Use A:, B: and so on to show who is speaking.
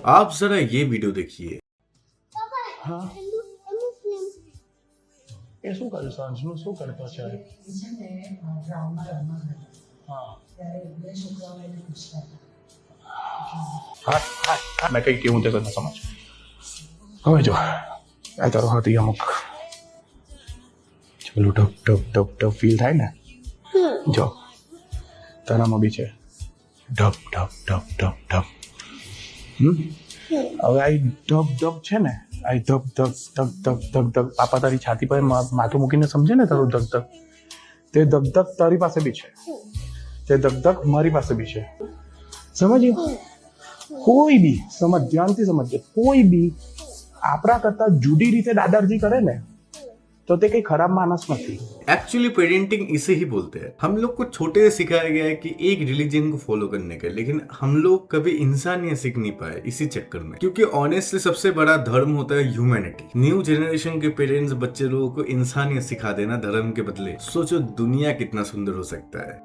A: आप जरा ये वीडियो देखिए।
B: હા એ શું કર્યું સાંજનું શું કરતો છે હા હા હા મેં કંઈ કેવું તે તને સમજ હવે જો આ તારો હાથ ઈ અમુક પેલું ઢપ ઢપ ઢપ ઢપ ફીલ થાય ને જો તારામાં બી છે ઢપ ઢપ ઢપ ઢપ ઢપ હવે આ ધબ ધબ છે ને આ ધબ ધબ ધક ધક ધક ધક પાપા તારી છાતી પર માથું મૂકીને સમજે ને તારું ધક ધક તે ધક ધક તારી પાસે બી છે તે ધક ધક મારી પાસે બી છે સમજ્યો કોઈ બી સમજ ધ્યાનથી સમજજે કોઈ બી આપણા કરતા જુદી રીતે દાદાજી કરે ને तो ते कई खराब मानस नहीं।
A: एक्चुअली पेरेंटिंग इसे ही बोलते हैं। हम लोग को छोटे से सिखाया गया है कि एक रिलीजन को फॉलो करने का, लेकिन हम लोग कभी इंसानियत सीख नहीं पाए इसी चक्कर में, क्योंकि ऑनेस्टली सबसे बड़ा धर्म होता है ह्यूमैनिटी। न्यू जनरेशन के पेरेंट्स बच्चे लोगों को इंसानियत सिखा देना धर्म के बदले, सोचो दुनिया कितना सुंदर हो सकता है।